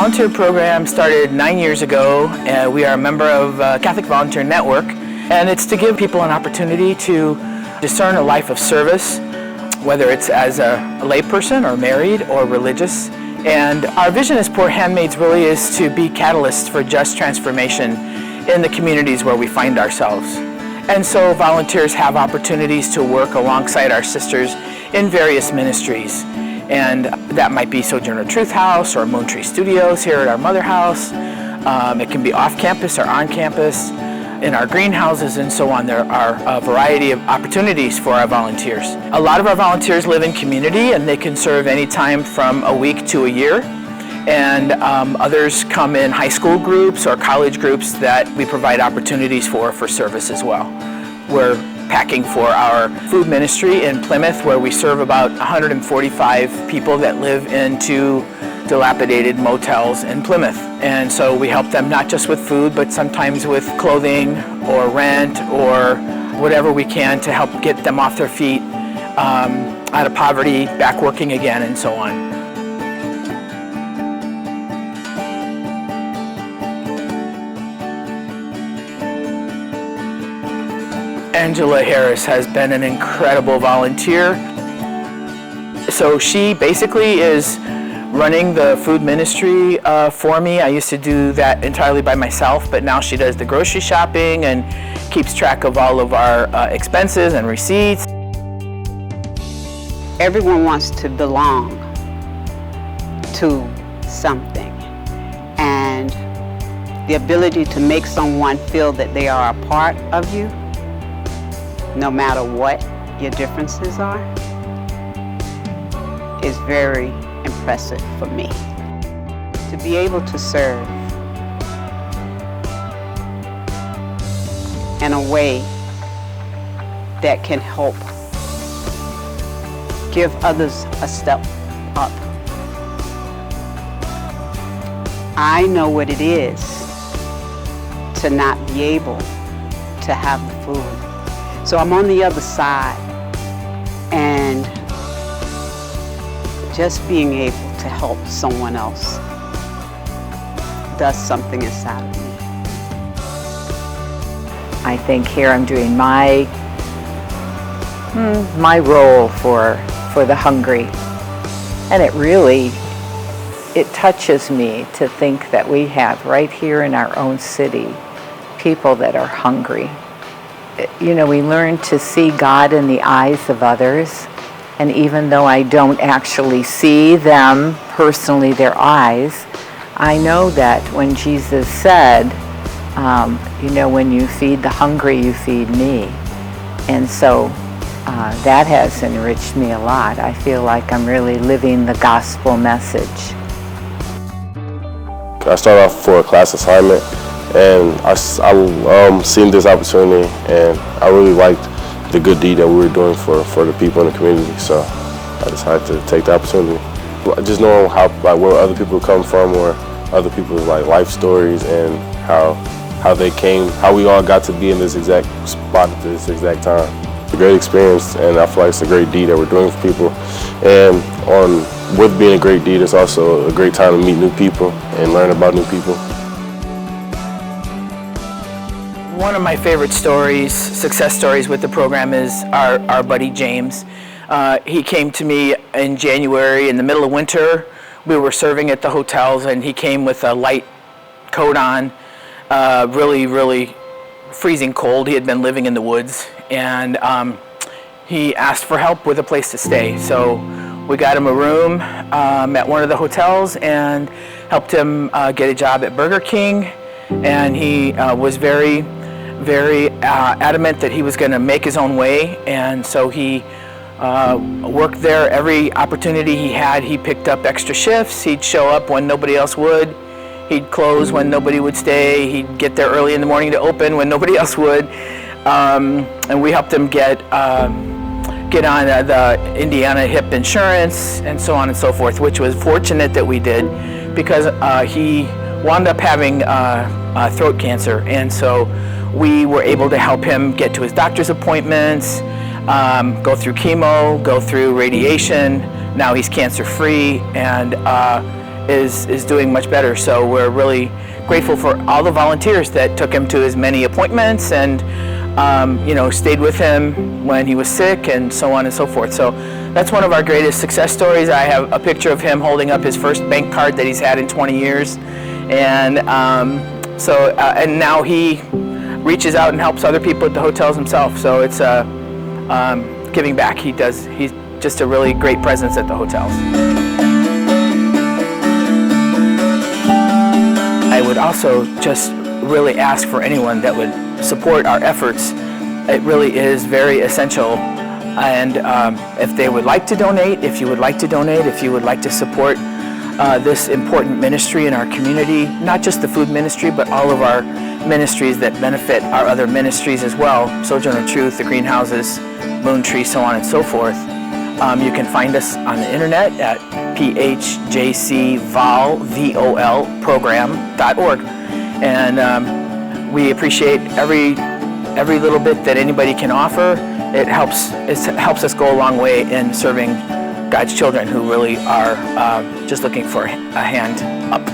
volunteer program started 9 years ago. We are a member of Catholic Volunteer Network, and it's to give people an opportunity to discern a life of service, whether it's as a layperson or married or religious. And our vision as Poor Handmaids really is to be catalysts for just transformation in the communities where we find ourselves. And so volunteers have opportunities to work alongside our sisters in various ministries. And that might be Sojourner Truth House or Moon Tree Studios here at our mother house. It can be off campus or on campus, in our greenhouses and so on. There are a variety of opportunities for our volunteers. A lot of our volunteers live in community, and they can serve any time from a week to a year. And others come in high school groups or college groups that we provide opportunities for service as well. We're packing for our food ministry in Plymouth, where we serve about 145 people that live in 2 dilapidated motels in Plymouth. And so we help them not just with food, but sometimes with clothing or rent or whatever we can to help get them off their feet, out of poverty, back working again, and so on. Angela Harris has been an incredible volunteer. So she basically is running the food ministry for me. I used to do that entirely by myself, but now she does the grocery shopping and keeps track of all of our expenses and receipts. Everyone wants to belong to something, and the ability to make someone feel that they are a part of you, no matter what your differences are, is very impressive for me. To be able to serve in a way that can help give others a step up. I know what it is to not be able to have the food. So I'm on the other side, and just being able to help someone else does something inside of me. I think here I'm doing my role for the hungry. And it touches me to think that we have right here in our own city people that are hungry. You know, we learn to see God in the eyes of others, and even though I don't actually see them personally, their eyes, I know that when Jesus said, when you feed the hungry, you feed me. And so that has enriched me a lot. I feel like I'm really living the gospel message. I started off for a class assignment, and I seen this opportunity, and I really liked the good deed that we were doing for the people in the community. So I decided to take the opportunity. Just knowing where other people come from, or other people's life stories, and how they came, how we all got to be in this exact spot at this exact time. It's a great experience, and I feel like it's a great deed that we're doing for people. And with being a great deed, it's also a great time to meet new people and learn about new people. One of my favorite stories, success stories with the program, is our buddy James. He came to me in January in the middle of winter. We were serving at the hotels, and he came with a light coat on, really, really freezing cold. He had been living in the woods, and he asked for help with a place to stay. So we got him a room at one of the hotels and helped him get a job at Burger King. And he was very, very adamant that he was going to make his own way. And so he worked there every opportunity he had. He picked up extra shifts. He'd show up when nobody else would. He'd close when nobody would stay. He'd get there early in the morning to open when nobody else would. And we helped him get on the Indiana HIP insurance and so on and so forth, which was fortunate that we did, because he wound up having throat cancer. And so we were able to help him get to his doctor's appointments, go through chemo, go through radiation. Now he's cancer-free, and is doing much better. So we're really grateful for all the volunteers that took him to his many appointments and stayed with him when he was sick and so on and so forth. So that's one of our greatest success stories. I have a picture of him holding up his first bank card that he's had in 20 years. And and now he reaches out and helps other people at the hotels himself. So it's giving back. He's just a really great presence at the hotels. I would also just really ask for anyone that would support our efforts. It really is very essential. And if they would like to donate, if you would like to support this important ministry in our community, not just the food ministry, but all of our ministries that benefit our other ministries as well, Sojourner Truth, the Greenhouses, Moon Tree, so on and so forth. You can find us on the internet at phjcvolprogram.org. And we appreciate every little bit that anybody can offer. It helps us go a long way in serving God's children who really are just looking for a hand up.